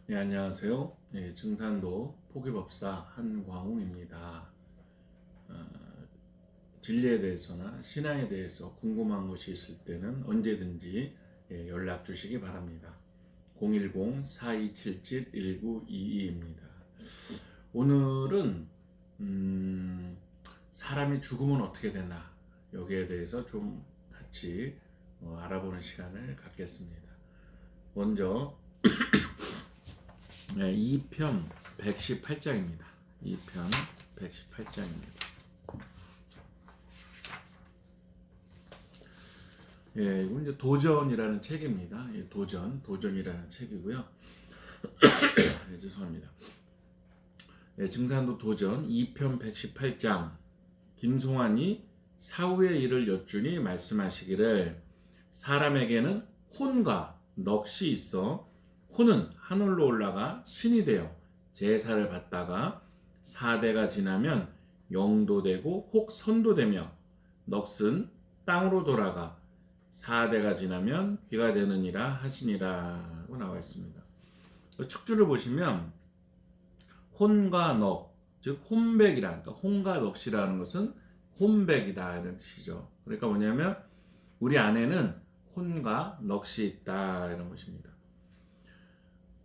네, 안녕하세요. 네, 증산도 포기법사 한광웅입니다. 어, 진리에 대해서나 신앙에 대해서 궁금한 것이 있을 때는 언제든지 연락 주시기 바랍니다. 010-4277-1922입니다. 오늘은 사람이 죽으면 어떻게 되나 여기에 대해서 좀 같이 알아보는 시간을 갖겠습니다. 먼저 2편 118장입니다. 2편 118장입니다. 이건 이제 도전이라는 책입니다. 도전이라는 책이고요. 죄송합니다. 증산도 도전 2편 118장. 김송환이 사후의 일을 여쭈니 말씀하시기를 사람에게는 혼과 넋이 있어 혼은 하늘로 올라가 신이 되어 제사를 받다가 4대가 지나면 영도 되고 혹 선도 되며 넋은 땅으로 돌아가 4대가 지나면 귀가 되느니라 하시니라고 나와 있습니다. 축주를 보시면 혼과 넋, 즉 혼백이라, 그러니까 혼과 넋이라는 것은 혼백이다 이런 뜻이죠. 그러니까 뭐냐면 우리 안에는 혼과 넋이 있다 이런 것입니다.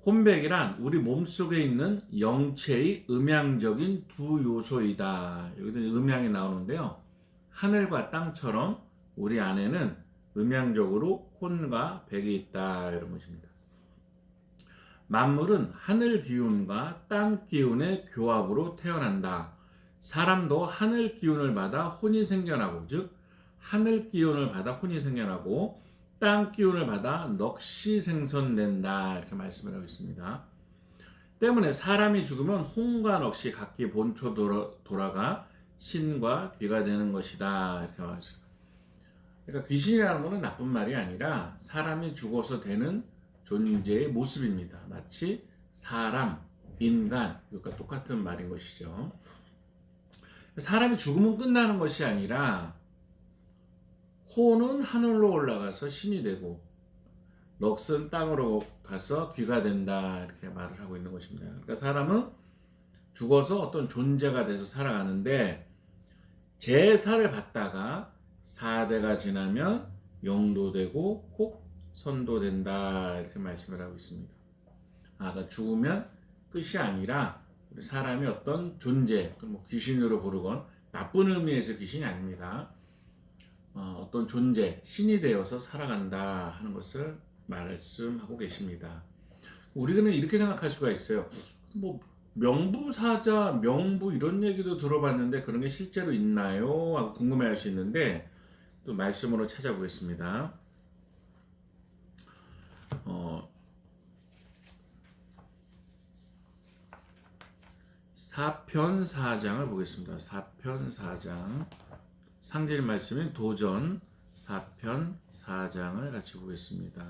혼백이란 우리 몸속에 있는 영체의 음양적인 두 요소이다. 여기도 음양이 나오는데요. 하늘과 땅처럼 우리 안에는 음양적으로 혼과 백이 있다 이런 것입니다. 만물은 하늘 기운과 땅 기운의 교합으로 태어난다. 사람도 하늘 기운을 받아 혼이 생겨나고, 즉 하늘 기운을 받아 혼이 생겨나고 땅 기운을 받아 넋이 생성된다 이렇게 말씀을 하고 있습니다. 때문에 사람이 죽으면 혼과 넋이 각기 본초 돌아가 신과 귀가 되는 것이다 이렇게 말했습니다. 그러니까 귀신이라는 것은 나쁜 말이 아니라 사람이 죽어서 되는 존재의 모습입니다. 마치 사람, 인간, 이것과 똑같은 말인 것이죠. 사람이 죽으면 끝나는 것이 아니라 혼은 하늘로 올라가서 신이 되고 넋은 땅으로 가서 귀가 된다 이렇게 말을 하고 있는 것입니다. 그러니까 사람은 죽어서 어떤 존재가 돼서 살아가는데 제사를 받다가 4대가 지나면 영도 되고 혹 선도 된다 이렇게 말씀을 하고 있습니다. 그러니까 죽으면 끝이 아니라 사람이 어떤 존재, 뭐 귀신으로 부르건 나쁜 의미에서 귀신이 아닙니다. 어떤 존재, 신이 되어서 살아간다 하는 것을 말씀하고 계십니다. 우리는 이렇게 생각할 수가 있어요. 뭐 명부사자, 명부 이런 얘기도 들어봤는데 그런 게 실제로 있나요? 하고 궁금해할 수 있는데 또 말씀으로 찾아보겠습니다. 4편 4장을 보겠습니다. 4편 4장 상제님 말씀인 도전 4편 4장을 같이 보겠습니다.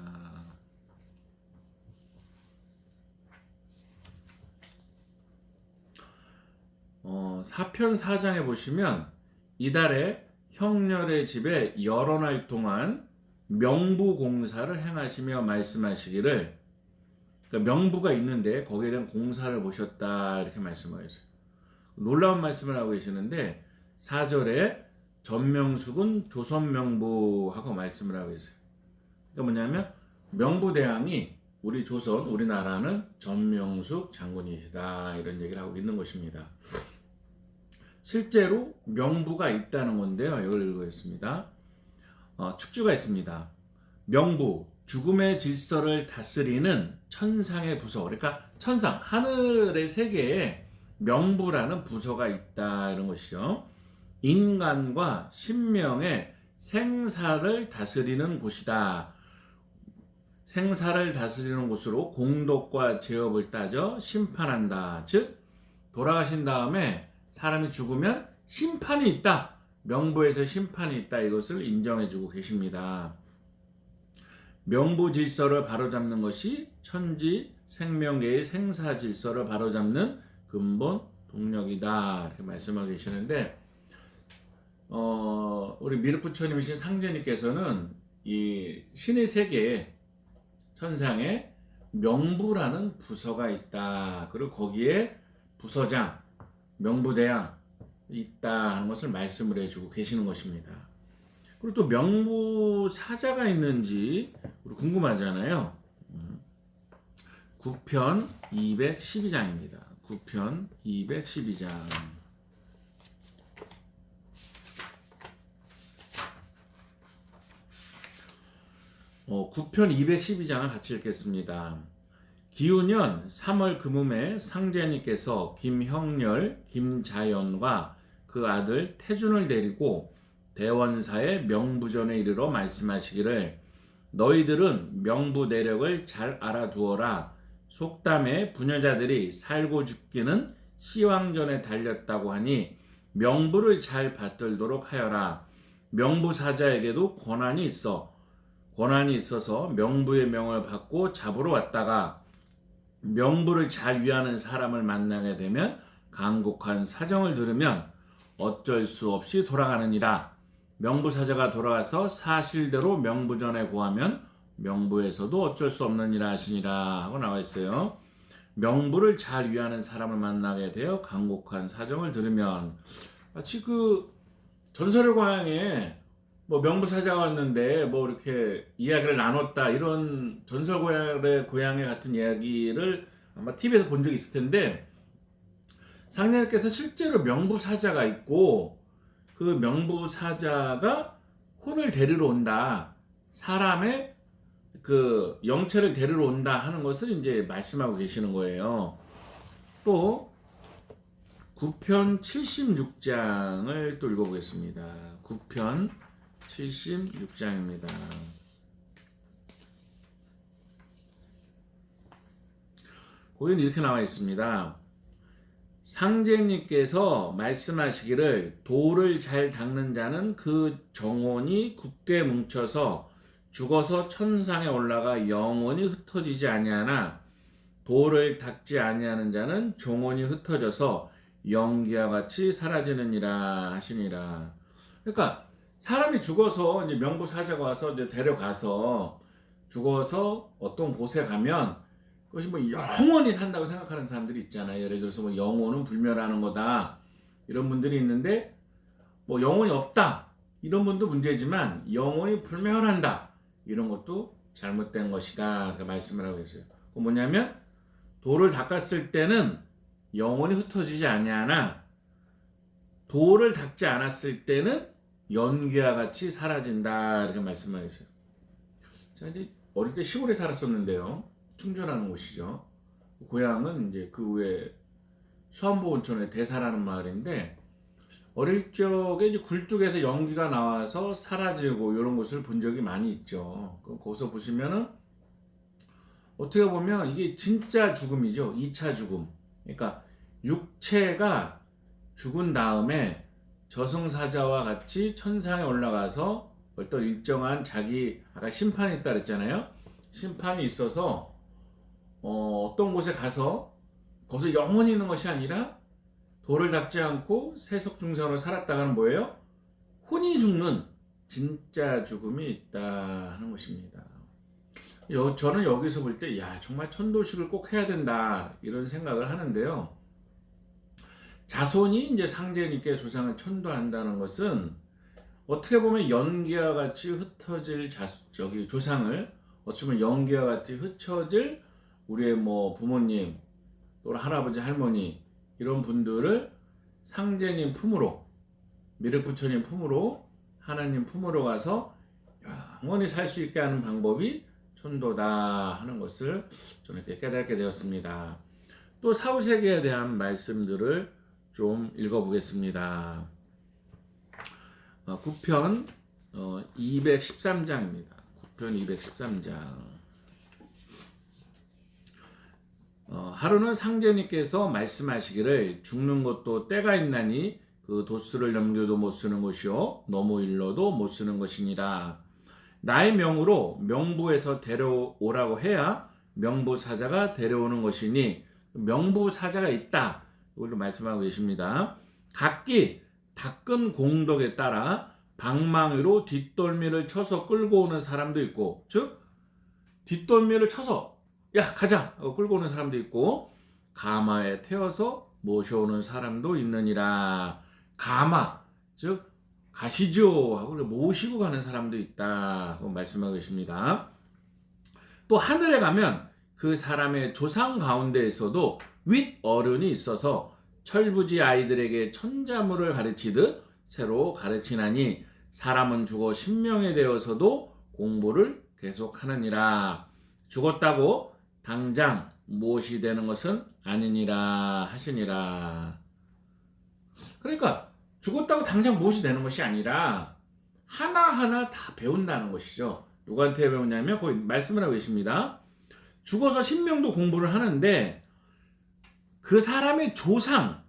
4편 4장에 보시면 이달에 형렬의 집에 여러 날 동안 명부공사를 행하시며 말씀하시기를, 그러니까 명부가 있는데 거기에 대한 공사를 보셨다 이렇게 말씀하셨어요. 놀라운 말씀을 하고 계시는데 4절에 전명숙은 조선명부하고 말씀을 하고 계세요. 그러니까 뭐냐면 명부대왕이 우리 조선, 우리나라는 전명숙 장군이시다 이런 얘기를 하고 있는 것입니다. 실제로 명부가 있다는 건데요. 이걸 읽어보겠습니다. 축주가 있습니다. 명부, 죽음의 질서를 다스리는 천상의 부서, 그러니까 천상, 하늘의 세계에 명부라는 부서가 있다 이런 것이죠. 인간과 신명의 생사를 다스리는 곳이다. 생사를 다스리는 곳으로 공덕과 제업을 따져 심판한다. 즉 돌아가신 다음에 사람이 죽으면 심판이 있다. 명부에서 심판이 있다. 이것을 인정해주고 계십니다. 명부 질서를 바로잡는 것이 천지 생명계의 생사 질서를 바로잡는 근본 동력이다. 이렇게 말씀하고 계시는데 우리 미륵부처님이신 상제님께서는 이 신의 세계 천상에 명부라는 부서가 있다. 그리고 거기에 부서장, 명부대장 있다 하는 것을 말씀을 해주고 계시는 것입니다. 그리고 또 명부사자가 있는지 우리 궁금하잖아요. 9편 212장입니다. 9편 212장. 9편 212장을 같이 읽겠습니다. 기우년 3월 금음에 상제님께서 김형렬, 김자연과 그 아들 태준을 데리고 대원사의 명부전에 이르러 말씀하시기를 너희들은 명부 내력을 잘 알아두어라. 속담에 부녀자들이 살고 죽기는 시황전에 달렸다고 하니 명부를 잘 받들도록 하여라. 명부사자에게도 권한이 있어서 명부의 명을 받고 잡으러 왔다가 명부를 잘 위하는 사람을 만나게 되면 간곡한 사정을 들으면 어쩔 수 없이 돌아가느니라. 명부사자가 돌아가서 사실대로 명부전에 고하면 명부에서도 어쩔 수 없느니라 하시니라 하고 나와 있어요. 명부를 잘 위하는 사람을 만나게 되어 간곡한 사정을 들으면 마치 그 전설의 고향에 뭐 명부사자가 왔는데 뭐 이렇게 이야기를 나눴다 이런 전설의 고향에 같은 이야기를 아마 TV에서 본 적이 있을 텐데 상례님께서 실제로 명부사자가 있고 그 명부사자가 혼을 데리러 온다. 사람의 그 영체를 데리러 온다 하는 것을 이제 말씀하고 계시는 거예요. 또 9편 76장을 또 읽어보겠습니다. 9편 76장입니다. 거기는 이렇게 나와 있습니다. 상제님께서 말씀하시기를 돌을 잘 닦는 자는 그 정혼이 굳게 뭉쳐서 죽어서 천상에 올라가 영원히 흩어지지 아니하나 돌을 닦지 아니하는 자는 정혼이 흩어져서 연기와 같이 사라지느니라 하시니라. 그러니까 사람이 죽어서 이제 명부사자가 와서 이제 데려가서 죽어서 어떤 곳에 가면 그것이 뭐 영원히 산다고 생각하는 사람들이 있잖아요. 예를 들어서 뭐 영혼은 불멸하는 거다 이런 분들이 있는데 뭐 영혼이 없다 이런 분도 문제지만 영혼이 불멸한다 이런 것도 잘못된 것이다 그렇게 말씀을 하고 계세요. 그 뭐냐면 돌을 닦았을 때는 영혼이 흩어지지 아니하나 돌을 닦지 않았을 때는 연기와 같이 사라진다 이렇게 말씀하고 있어요. 제가 이제 어릴 때 시골에 살았었는데요. 충주라는 곳이죠. 고향은 이제 그 후에 수안보 온천의 대사라는 마을인데 어릴 적에 이제 굴뚝에서 연기가 나와서 사라지고 이런 것을 본 적이 많이 있죠. 거기서 보시면은 어떻게 보면 이게 진짜 죽음이죠. 2차 죽음. 그러니까 육체가 죽은 다음에 저승사자와 같이 천상에 올라가서 어떤 일정한 자기 아까 심판이 있다 그랬잖아요. 심판이 있어서 어떤 곳에 가서 거기서 영원히 있는 것이 아니라 돌을 닦지 않고 세속중생으로 살았다가는 뭐예요? 혼이 죽는 진짜 죽음이 있다 하는 것입니다. 저는 여기서 볼 때 정말 천도식을 꼭 해야 된다 이런 생각을 하는데요. 자손이 이제 상제님께 조상을 천도한다는 것은 어떻게 보면 연기와 같이 흩어질 조상을 어쩌면 연기와 같이 흩어질 우리의 뭐 부모님 또 할아버지 할머니 이런 분들을 상제님 품으로 미륵부처님 품으로 하나님 품으로 가서 영원히 살 수 있게 하는 방법이 천도다 하는 것을 저는 이렇게 깨닫게 되었습니다. 또 사후세계에 대한 말씀들을 좀 읽어보겠습니다. 9편 213장입니다. 9편 213장. 하루는 상제님께서 말씀하시기를 죽는 것도 때가 있나니 그 도수를 넘겨도 못 쓰는 것이요 너무 일러도 못 쓰는 것이니라. 나의 명으로 명부에서 데려오라고 해야 명부사자가 데려오는 것이니 명부사자가 있다. 이걸로 말씀하고 계십니다. 각기 닦은 공덕에 따라 방망이로 뒷덜미를 쳐서 끌고 오는 사람도 있고 즉 뒷덜미를 쳐서 야 가자 하고 끌고 오는 사람도 있고 가마에 태워서 모셔오는 사람도 있느니라. 가마 즉 가시죠 하고 모시고 가는 사람도 있다 하고 말씀하고 계십니다. 또 하늘에 가면 그 사람의 조상 가운데에서도 윗어른이 있어서 철부지 아이들에게 천자물을 가르치듯 새로 가르치나니 사람은 죽어 신명에 되어서도 공부를 계속하느니라. 죽었다고 당장 무엇이 되는 것은 아니니라 하시니라. 그러니까 죽었다고 당장 무엇이 되는 것이 아니라 하나하나 다 배운다는 것이죠. 누구한테 배우냐면 거기 말씀을 하고 계십니다. 죽어서 신명도 공부를 하는데 그 사람의 조상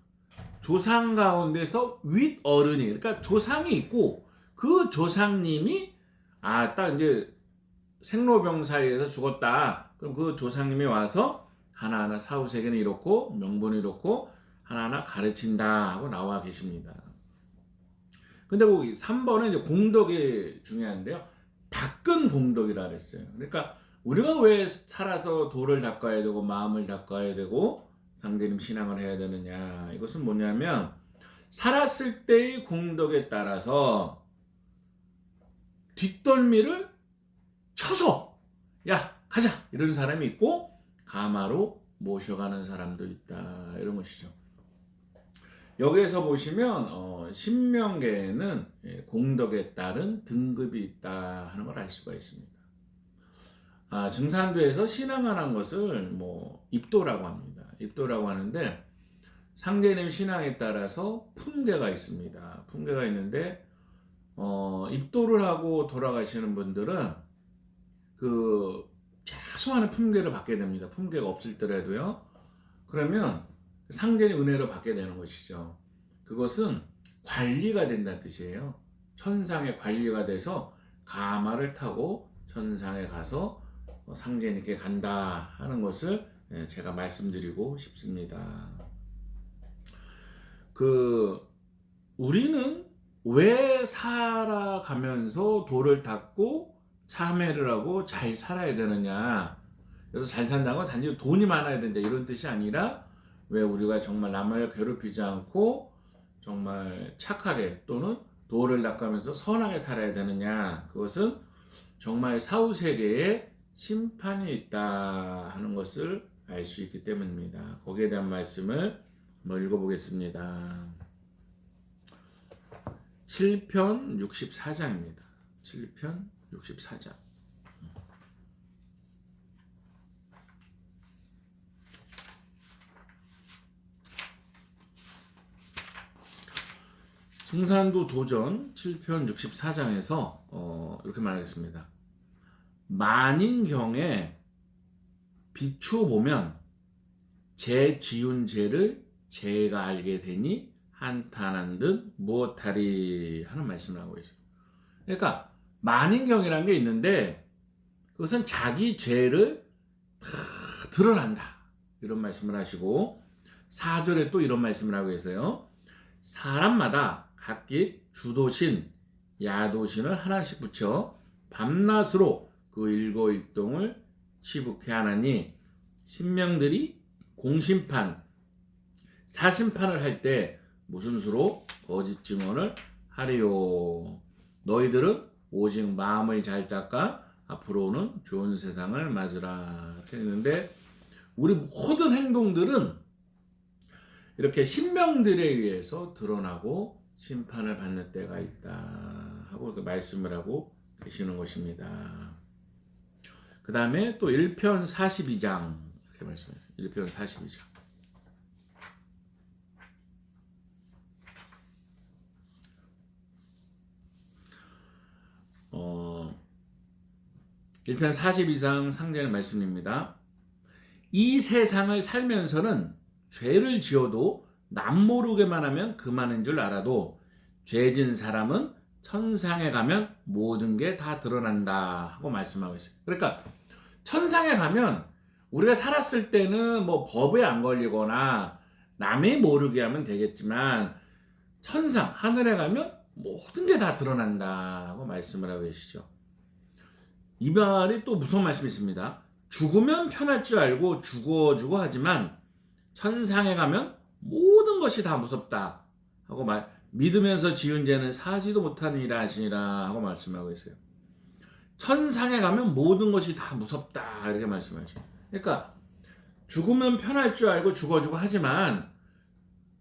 가운데서 윗어른이 그러니까 조상이 있고 그 조상님이 딱 이제 생로병사에서 죽었다. 그럼 그 조상님이 와서 하나하나 사후세계는 이렇고 명분이 이렇고 하나하나 가르친다 하고 나와 계십니다. 근데 거기 3번은 이제 공덕이 중요한데요. 닦은 공덕이라 그랬어요. 그러니까 우리가 왜 살아서 도를 닦아야 되고 마음을 닦아야 되고 상제님 신앙을 해야 되느냐. 이것은 뭐냐면 살았을 때의 공덕에 따라서 뒷덜미를 쳐서 야 가자 이런 사람이 있고 가마로 모셔가는 사람도 있다 이런 것이죠. 여기에서 보시면 신명계에는 공덕에 따른 등급이 있다 하는 걸 알 수가 있습니다. 증산도에서 신앙하는 것을 입도라고 합니다. 입도라고 하는데 상제님 신앙에 따라서 품계가 있습니다. 품계가 있는데 입도를 하고 돌아가시는 분들은 그 최소한의 품계를 받게 됩니다. 품계가 없을 때라도요. 그러면 상제님 은혜를 받게 되는 것이죠. 그것은 관리가 된다는 뜻이에요. 천상의 관리가 돼서 가마를 타고 천상에 가서 상제님께 간다 하는 것을 제가 말씀드리고 싶습니다. 우리는 왜 살아가면서 도를 닦고 참회를 하고 잘 살아야 되느냐. 그래서 잘 산다는 건 단지 돈이 많아야 된다 이런 뜻이 아니라 왜 우리가 정말 남을 괴롭히지 않고 정말 착하게 또는 도를 닦으면서 선하게 살아야 되느냐. 그것은 정말 사후세계에 심판이 있다 하는 것을 알 수 있기 때문입니다. 거기에 대한 말씀을 한번 읽어보겠습니다. 7편 64장입니다. 7편 64장. 증산도 도전 7편 64장에서 이렇게 말하겠습니다. 만인경에 비추어보면 제 지은 죄를 제가 알게 되니 한탄한 듯 무엇하리 하는 말씀을 하고 있어요. 그러니까 만인경이라는 게 있는데 그것은 자기 죄를 다 드러난다 이런 말씀을 하시고 4절에 또 이런 말씀을 하고 계세요. 사람마다 각기 주도신, 야도신을 하나씩 붙여 밤낮으로 그 일거일동을 치북해 하나니 신명들이 공심판, 사심판을 할 때 무슨 수로 거짓 증언을 하리요. 너희들은 오직 마음을 잘 닦아 앞으로는 좋은 세상을 맞으라. 이렇게 했는데 우리 모든 행동들은 이렇게 신명들에 의해서 드러나고 심판을 받는 때가 있다 하고 말씀을 하고 계시는 것입니다. 그 다음에 또 1편 42장 이렇게 말씀해요. 1편 42장. 어, 1편 42장 상제는 말씀입니다. 이 세상을 살면서는 죄를 지어도 남 모르게만 하면 그만인 줄 알아도 죄진 사람은 천상에 가면 모든 게 다 드러난다 하고 말씀하고 있어요. 그러니까 천상에 가면 우리가 살았을 때는 뭐 법에 안 걸리거나 남이 모르게 하면 되겠지만 천상 하늘에 가면 모든 게 다 드러난다 하고 말씀을 하고 계시죠. 이 말이 또 무슨 말씀이 있습니다. 죽으면 편할 줄 알고 죽어 하지만 천상에 가면 모든 것이 다 무섭다 하고 믿으면서 지은 죄는 사지도 못하니라 하시니라 하고 말씀하고 있어요. 천상에 가면 모든 것이 다 무섭다 이렇게 말씀하시죠. 그러니까 죽으면 편할 줄 알고 죽어 하지만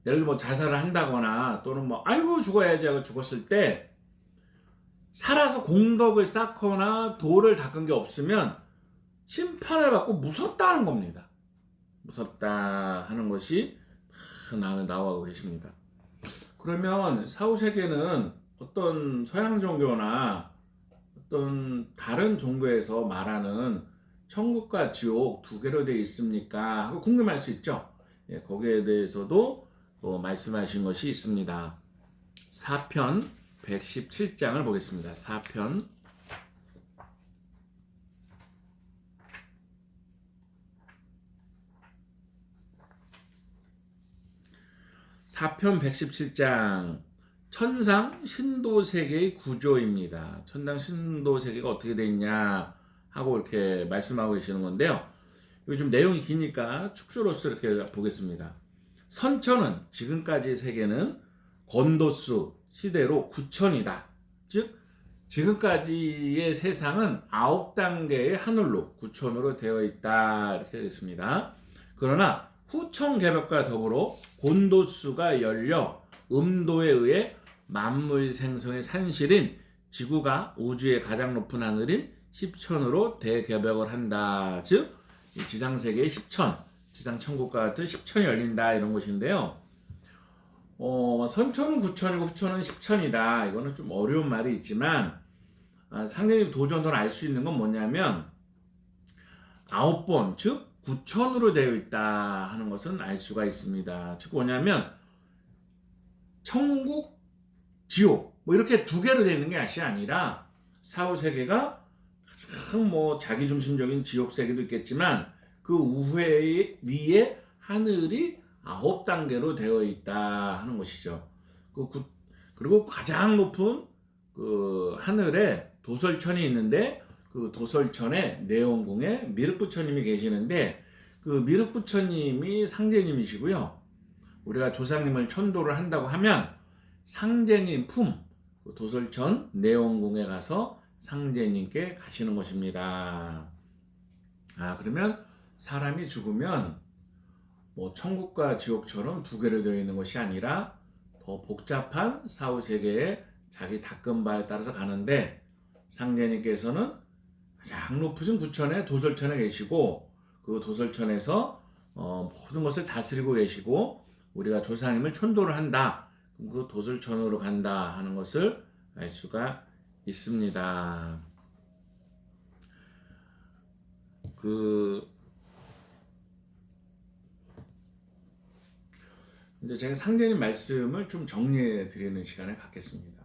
예를 들어 뭐 자살을 한다거나 또는 뭐 아이고 죽어야지 하고 죽었을 때 살아서 공덕을 쌓거나 도를 닦은 게 없으면 심판을 받고 무섭다는 겁니다. 무섭다 하는 것이 나오고 계십니다. 그러면 사후세계는 어떤 서양 종교나 어떤 다른 종교에서 말하는 천국과 지옥 두 개로 되어 있습니까? 하고 궁금할 수 있죠. 예, 거기에 대해서도 또 말씀하신 것이 있습니다. 4편 117장을 보겠습니다. 4편 117장 천상 신도세계의 구조입니다. 천상 신도세계가 어떻게 되어 있냐 하고 이렇게 말씀하고 계시는 건데요. 이거 좀 내용이 기니까 축조로서 이렇게 보겠습니다. 선천은 지금까지의 세계는 건도수 시대로 9천이다. 즉 지금까지의 세상은 9단계의 하늘로 9천으로 되어 있다 이렇게 되겠습니다. 그러나 후천 개벽과 더불어 곤도수가 열려 음도에 의해 만물 생성의 산실인 지구가 우주의 가장 높은 하늘인 10천으로 대개벽을 한다. 즉 지상세계의 10천, 지상천국과 같은 10천이 열린다 이런 것인데요. 선천은 9천이고 후천은 10천이다. 이거는 좀 어려운 말이 있지만 상대님 도전으로 알 수 있는 건 뭐냐면 9번, 즉 9천으로 되어 있다 하는 것은 알 수가 있습니다. 즉 뭐냐면 천국, 지옥 뭐 이렇게 두 개로 되어 있는 게 아니라 사후세계가 가장 뭐 자기중심적인 지옥세계도 있겠지만 그 우회 위에 하늘이 9단계로 되어 있다 하는 것이죠. 그리고 가장 높은 그 하늘에 도설천이 있는데 그 도설천에 내원궁에 미륵부처님이 계시는데 그 미륵부처님이 상제님이시고요. 우리가 조상님을 천도를 한다고 하면 상제님 품 도설천 내원궁에 가서 상제님께 가시는 것입니다. 그러면 사람이 죽으면 뭐 천국과 지옥처럼 두 개로 되어 있는 것이 아니라 더 복잡한 사후세계에 자기 닦은 바에 따라서 가는데 상제님께서는 가장 높으신 구천에 도설천에 계시고 그 도설천에서 모든 것을 다스리고 계시고 우리가 조상님을 천도를 한다. 그 도설천으로 간다 하는 것을 알 수가 있습니다. 이제 제가 상제님 말씀을 좀 정리해 드리는 시간을 갖겠습니다.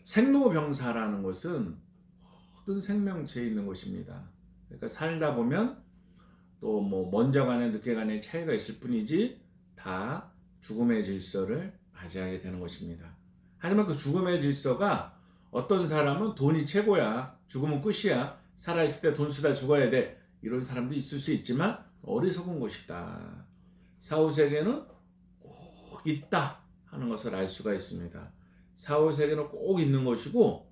생로병사라는 것은 모든 생명체에 있는 것입니다. 그러니까 살다 보면 또 뭐 먼저 가네 늦게 가네 차이가 있을 뿐이지 다 죽음의 질서를 맞이하게 되는 것입니다. 하지만 그 죽음의 질서가 어떤 사람은 돈이 최고야, 죽으면 끝이야, 살아있을 때 돈 쓰다 죽어야 돼 이런 사람도 있을 수 있지만 어리석은 것이다. 사후세계는 꼭 있다 하는 것을 알 수가 있습니다. 사후세계는 꼭 있는 것이고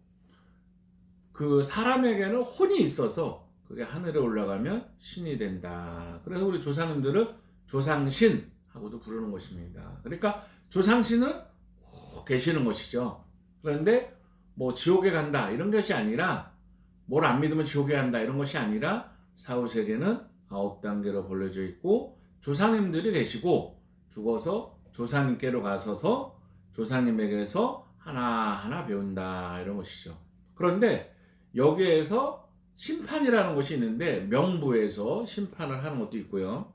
그 사람에게는 혼이 있어서 그게 하늘에 올라가면 신이 된다. 그래서 우리 조상님들을 조상신 하고도 부르는 것입니다. 그러니까 조상신은 꼭 계시는 것이죠. 그런데 뭐 지옥에 간다 이런 것이 아니라 뭘 안 믿으면 지옥에 간다 이런 것이 아니라 사후세계는 9단계로 벌려져 있고 조상님들이 계시고 죽어서 조상님께로 가서서 조상님에게서 하나하나 배운다 이런 것이죠. 그런데 여기에서 심판이라는 것이 있는데 명부에서 심판을 하는 것도 있고요.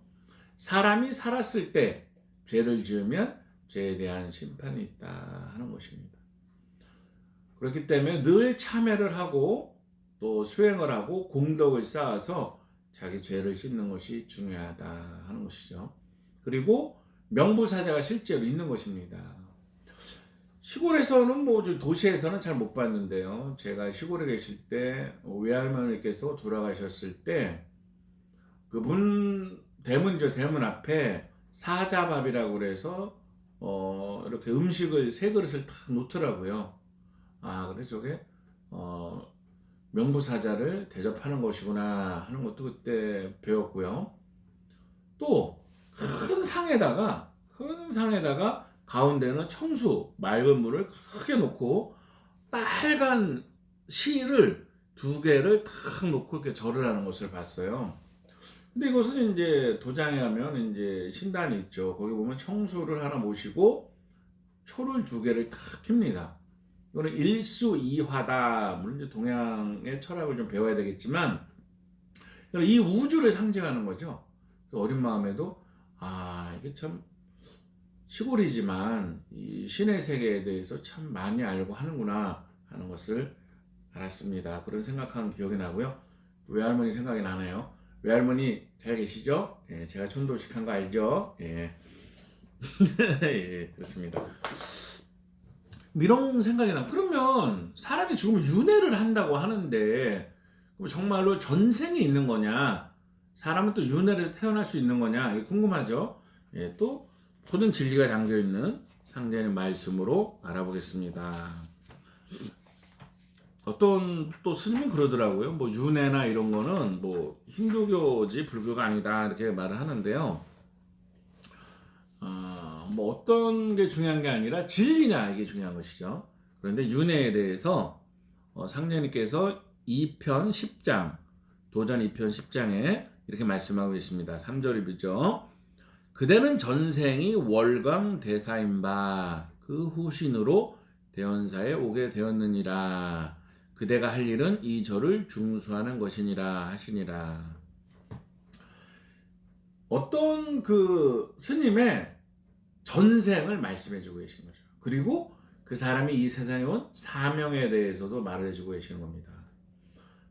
사람이 살았을 때 죄를 지으면 죄에 대한 심판이 있다 하는 것입니다. 그렇기 때문에 늘 참회를 하고 또 수행을 하고 공덕을 쌓아서 자기 죄를 씻는 것이 중요하다 하는 것이죠. 그리고 명부사자가 실제로 있는 것입니다. 시골에서는 뭐 도시에서는 잘 못 봤는데요. 제가 시골에 계실 때 외할머니께서 돌아가셨을 때 그문 대문이죠. 대문 앞에 사자밥이라고 그래서 이렇게 음식을 세 그릇을 탁 놓더라고요. 아, 그래 저게 어, 명부사자를 대접하는 것이구나 하는 것도 그때 배웠고요. 또 큰 상에다가 가운데는 청수 맑은 물을 크게 놓고 빨간 실을 두 개를 탁 놓고 이렇게 절을 하는 것을 봤어요. 근데 이것은 이제 도장에 가면 이제 신단이 있죠. 거기 보면 청수를 하나 모시고 초를 두 개를 탁 핍니다. 이거는 일수이화다. 물론 이제 동양의 철학을 좀 배워야 되겠지만 이 우주를 상징하는 거죠. 어린 마음에도 이게 참 시골이지만 이 신의 세계에 대해서 참 많이 알고 하는구나 하는 것을 알았습니다. 그런 생각한 기억이 나고요. 외할머니 생각이 나네요. 외할머니 잘 계시죠? 예, 제가 촌도식한 거 알죠? 예. 예, 그렇습니다. 이런 생각이 나. 그러면 사람이 죽으면 윤회를 한다고 하는데 그럼 정말로 전생이 있는 거냐? 사람은 또 윤회에서 태어날 수 있는 거냐? 이게 궁금하죠? 예, 또 모든 진리가 담겨 있는 상제의 말씀으로 알아보겠습니다. 어떤 또 스님은 그러더라고요. 뭐 윤회나 이런 거는 뭐 힌두교지 불교가 아니다 이렇게 말을 하는데요. 뭐 어떤 게 중요한 게 아니라 진리냐 이게 중요한 것이죠. 그런데 윤회에 대해서 상제님께서 2편 10장 도전 2편 10장에 이렇게 말씀하고 계십니다. 3절이죠. 그대는 전생이 월광 대사인 바 그 후신으로 대원사에 오게 되었느니라. 그대가 할 일은 이 절을 중수하는 것이니라 하시니라. 어떤 그 스님의 전생을 말씀해주고 계신 거죠. 그리고 그 사람이 이 세상에 온 사명에 대해서도 말을 해주고 계시는 겁니다.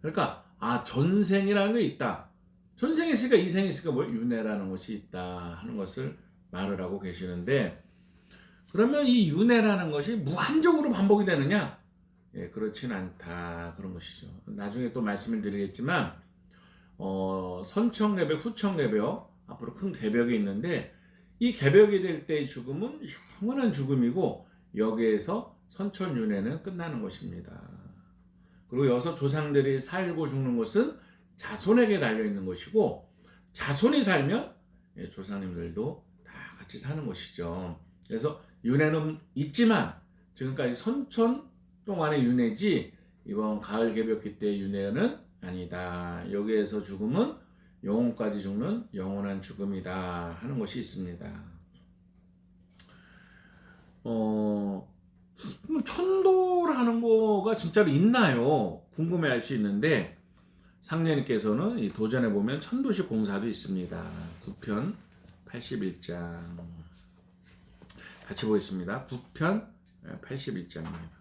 그러니까 전생이라는 게 있다. 전생이 있으니까 이 생이 있으니까 뭐 윤회라는 것이 있다 하는 것을 말을 하고 계시는데 그러면 이 윤회라는 것이 무한적으로 반복이 되느냐? 예, 그렇진 않다 그런 것이죠. 나중에 또 말씀을 드리겠지만 선청개벽, 후청개벽 앞으로 큰 개벽이 있는데 이 개벽이 될 때의 죽음은 영원한 죽음이고 여기에서 선천윤회는 끝나는 것입니다. 그리고 여기서 조상들이 살고 죽는 것은 자손에게 달려있는 것이고 자손이 살면 조상님들도 다 같이 사는 것이죠. 그래서 윤회는 있지만 지금까지 선천 동안의 윤회지 이번 가을 개벽기 때의 윤회는 아니다. 여기에서 죽음은 영혼까지 죽는 영원한 죽음이다 하는 것이 있습니다. 천도라는 거가 진짜로 있나요? 궁금해할 수 있는데 상례님께서는 이 도전에 보면 천도식 공사도 있습니다. 9편 81장 같이 보겠습니다. 9편 81장입니다.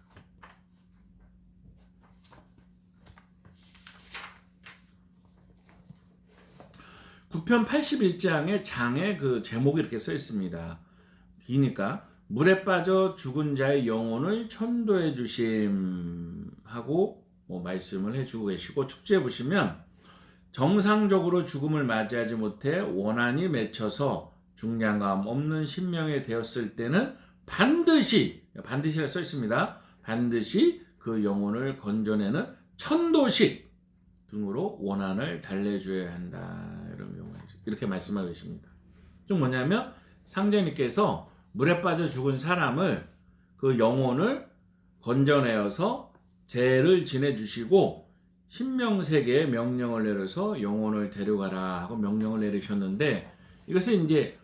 9편 81장의 장에 그 제목이 이렇게 써 있습니다. 기니까 물에 빠져 죽은 자의 영혼을 천도해 주심 하고 말씀을 해주고 계시고 축제에 보시면 정상적으로 죽음을 맞이하지 못해 원한이 맺혀서 중량감 없는 신명이 되었을 때는 반드시라 써 있습니다. 반드시 그 영혼을 건져내는 천도식 등으로 원한을 달래줘야 한다. 이렇게 말씀하고 계십니다. 좀 뭐냐면 상제님께서 물에 빠져 죽은 사람을 그 영혼을 건져내어서 죄를 지내주시고 신명세계에 명령을 내려서 영혼을 데려가라 하고 명령을 내리셨는데 이것은 이제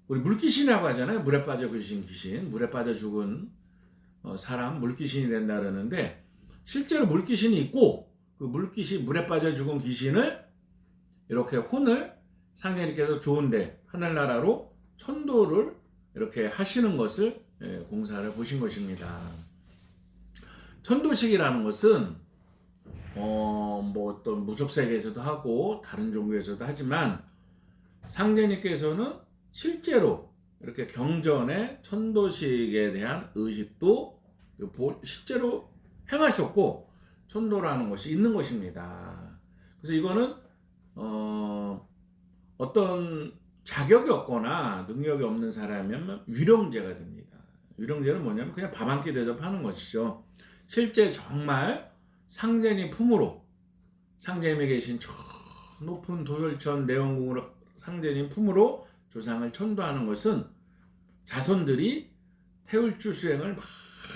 우리 물귀신이라고 하잖아요. 물에 빠져 계신 귀신, 물에 빠져 죽은 사람 물귀신이 된다 그러는데 실제로 물귀신이 있고 그 물귀신 물에 빠져 죽은 귀신을 이렇게 혼을 상제님께서 좋은데 하늘나라로 천도를 이렇게 하시는 것을 공사를 보신 것입니다. 천도식이라는 것은 뭐 어떤 무속세계에서도 하고 다른 종교에서도 하지만 상제님께서는 실제로 이렇게 경전의 천도식에 대한 의식도 실제로 행하셨고 천도라는 것이 있는 것입니다. 그래서 이거는 어떤 자격이 없거나 능력이 없는 사람이면 위령제가 됩니다. 위령제는 뭐냐면 그냥 밥 한 끼 대접하는 것이죠. 실제 정말 상제님 품으로 상제님에 계신 저 높은 도솔천 내원궁으로 상제님 품으로 조상을 천도하는 것은 자손들이 태울주 수행을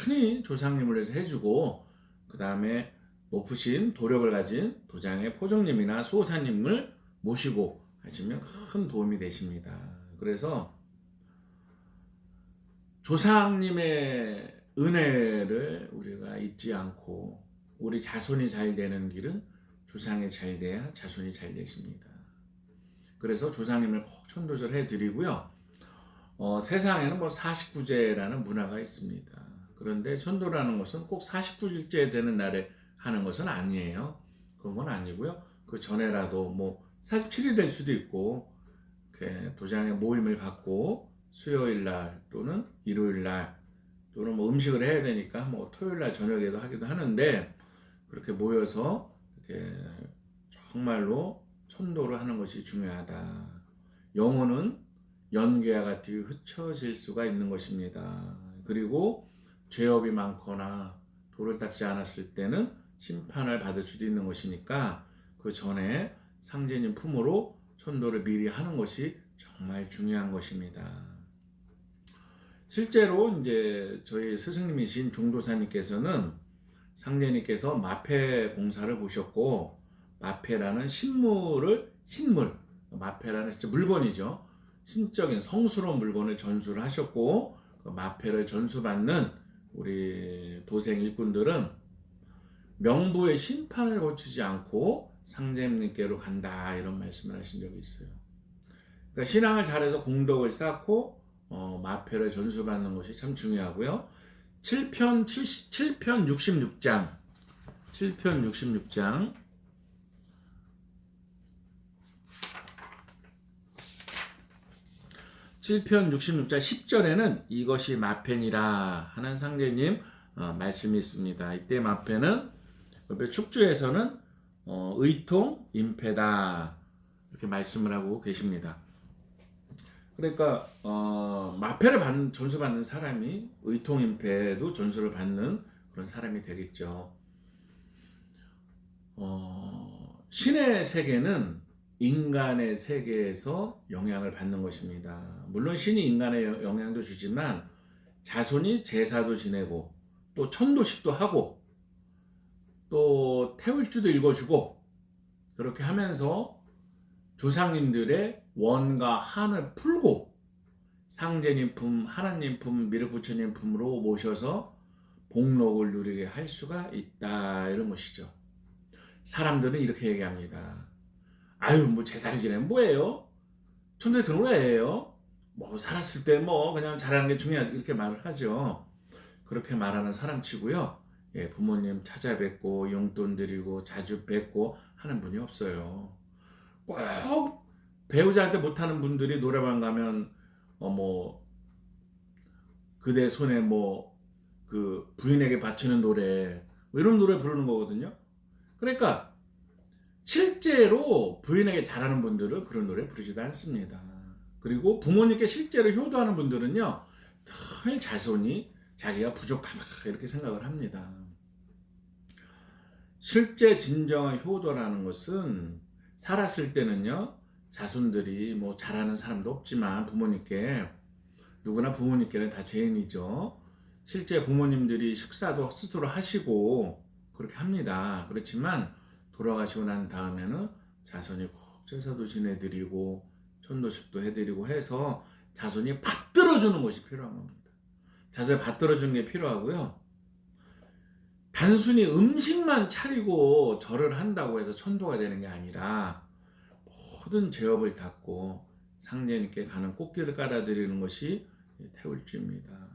많이 조상님을 위해서 해주고 그 다음에 높으신 도력을 가진 도장의 포정님이나 수호사님을 모시고 하시면 큰 도움이 되십니다. 그래서 조상님의 은혜를 우리가 잊지 않고 우리 자손이 잘 되는 길은 조상이 잘 돼야 자손이 잘 되십니다. 그래서 조상님을 꼭 천도절 해드리고요. 세상에는 뭐 49제라는 문화가 있습니다. 그런데 천도라는 것은 꼭 49일째 되는 날에 하는 것은 아니에요. 그런 건 아니고요. 그 전에라도 뭐 47일 될 수도 있고 이렇게 도장의 모임을 갖고 수요일 날 또는 일요일 날 또는 뭐 음식을 해야 되니까 뭐 토요일 날 저녁에도 하기도 하는데 그렇게 모여서 이렇게 정말로 천도를 하는 것이 중요하다. 영혼은 연기와 같이 흩어질 수가 있는 것입니다. 그리고 죄업이 많거나 도를 닦지 않았을 때는 심판을 받을 수도 있는 것이니까 그 전에 상제님 품으로 천도를 미리 하는 것이 정말 중요한 것입니다. 실제로 이제 저희 스승님이신 종도사님께서는 상제님께서 마패 공사를 보셨고 마패라는 신물, 마패라는 진짜 물건이죠. 신적인 성스러운 물건을 전수를 하셨고 그 마패를 전수받는 우리 도생 일꾼들은 명부의 심판을 거치지 않고 상제님께로 간다 이런 말씀을 하신 적이 있어요. 그러니까 신앙을 잘해서 공덕을 쌓고 마패를 전수받는 것이 참 중요하고요. 7편 66장 10절에는 이것이 마패니라 하는 상제님 말씀이 있습니다. 이때 마패는 옆에 축주에서는 의통, 임패다 이렇게 말씀을 하고 계십니다. 그러니까 마패를 전수받는 사람이 의통, 임패도 전수를 받는 그런 사람이 되겠죠. 신의 세계는 인간의 세계에서 영향을 받는 것입니다. 물론 신이 인간의 영향도 주지만 자손이 제사도 지내고 또 천도식도 하고 또 태울주도 읽어주고 그렇게 하면서 조상님들의 원과 한을 풀고 상제님 품, 하나님 품, 미륵부처님 품으로 모셔서 복록을 누리게 할 수가 있다 이런 것이죠. 사람들은 이렇게 얘기합니다. 아유 뭐 제사를 지내면 뭐예요? 천도에 그런 거 해요? 뭐 살았을 때 뭐 그냥 잘하는 게 중요하지 이렇게 말을 하죠. 그렇게 말하는 사람치고요. 예, 부모님 찾아뵙고 용돈 드리고 자주 뵙고 하는 분이 없어요. 꼭 배우자한테 못하는 분들이 노래방 가면 뭐 그대 손에 뭐 그 부인에게 바치는 노래 뭐 이런 노래 부르는 거거든요. 그러니까 실제로 부인에게 잘하는 분들은 그런 노래 부르지도 않습니다. 그리고 부모님께 실제로 효도하는 분들은요 늘 자손이 자기가 부족하다 이렇게 생각을 합니다. 실제 진정한 효도라는 것은 살았을 때는요 자손들이 뭐 잘하는 사람도 없지만 부모님께 누구나 부모님께는 다 죄인이죠. 실제 부모님들이 식사도 스스로 하시고 그렇게 합니다. 그렇지만 돌아가시고 난 다음에는 자손이 꼭 제사도 지내드리고 천도식도 해드리고 해서 자손이 받들어주는 것이 필요한 겁니다. 자손이 받들어주는 게 필요하고요. 단순히 음식만 차리고 절을 한다고 해서 천도가 되는 게 아니라 모든 죄업을 닦고 상제님께 가는 꽃길을 깔아드리는 것이 태울주입니다.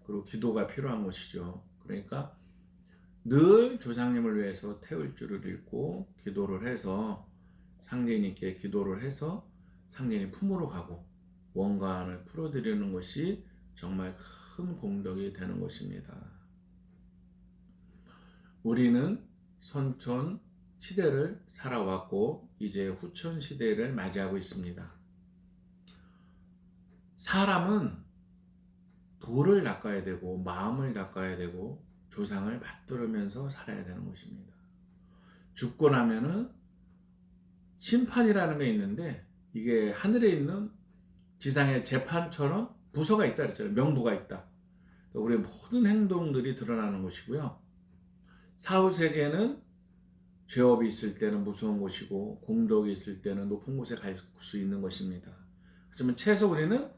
그리고 기도가 필요한 것이죠. 그러니까 늘 조상님을 위해서 태울주를 읽고 기도를 해서 상제님께 기도를 해서 상제님 품으로 가고 원관을 풀어드리는 것이 정말 큰 공덕이 되는 것입니다. 우리는 선천 시대를 살아왔고 이제 후천 시대를 맞이하고 있습니다. 사람은 도를 닦아야 되고 마음을 닦아야 되고 조상을 받들으면서 살아야 되는 것입니다. 죽고 나면은 심판이라는 게 있는데 이게 하늘에 있는 지상의 재판처럼 부서가 있다 그랬잖아요. 명부가 있다. 우리의 모든 행동들이 드러나는 것이고요. 사후세계는 죄업이 있을 때는 무서운 곳이고 공덕이 있을 때는 높은 곳에 갈 수 있는 것입니다. 그렇지만 최소 우리는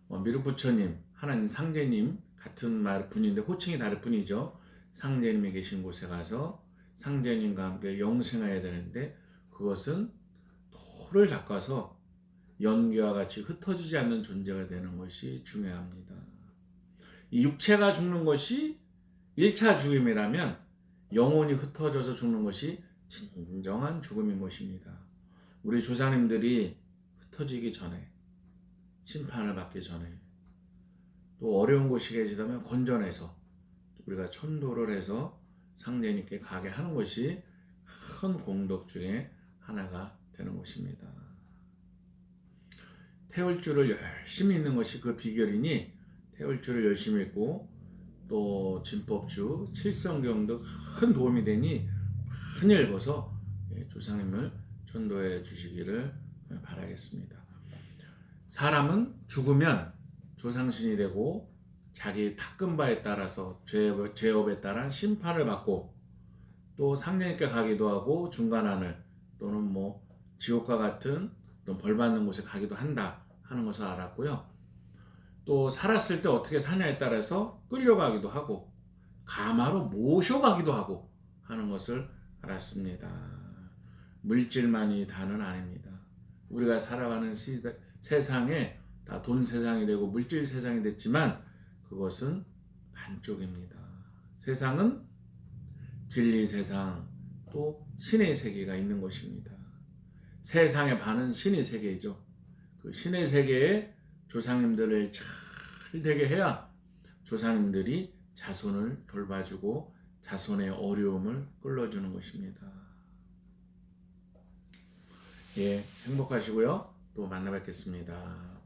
미륵부처님, 하나님 상제님 같은 분인데 호칭이 다를 뿐이죠. 상제님이 계신 곳에 가서 상제님과 함께 영생해야 되는데 그것은 도를 닦아서 연기와 같이 흩어지지 않는 존재가 되는 것이 중요합니다. 이 육체가 죽는 것이 1차 죽음이라면 영혼이 흩어져서 죽는 것이 진정한 죽음인 것입니다. 우리 조상님들이 흩어지기 전에 심판을 받기 전에 또 어려운 곳이 계시다면 건져내서 우리가 천도를 해서 상제님께 가게 하는 것이 큰 공덕 중에 하나가 되는 것입니다. 태울 줄을 열심히 읽는 것이 그 비결이니 태울 줄을 열심히 읽고 또 진법주, 칠성경도 큰 도움이 되니 많이 읽어서 조상님을 전도해 주시기를 바라겠습니다. 사람은 죽으면 조상신이 되고 자기 닦은 바에 따라서 죄업에 따라 심판을 받고 또 상령님께 가기도 하고 중간하늘 또는 뭐 지옥과 같은 벌 받는 곳에 가기도 한다 하는 것을 알았고요. 또 살았을 때 어떻게 사냐에 따라서 끌려가기도 하고 가마로 모셔가기도 하고 하는 것을 알았습니다. 물질만이 다는 아닙니다. 우리가 살아가는 세상에 다 돈 세상이 되고 물질 세상이 됐지만 그것은 반쪽입니다. 세상은 진리 세상 또 신의 세계가 있는 것입니다. 세상의 반은 신의 세계이죠. 그 신의 세계에 조상님들을 잘 되게 해야 조상님들이 자손을 돌봐주고 자손의 어려움을 끌어주는 것입니다. 예, 행복하시고요. 또 만나 뵙겠습니다.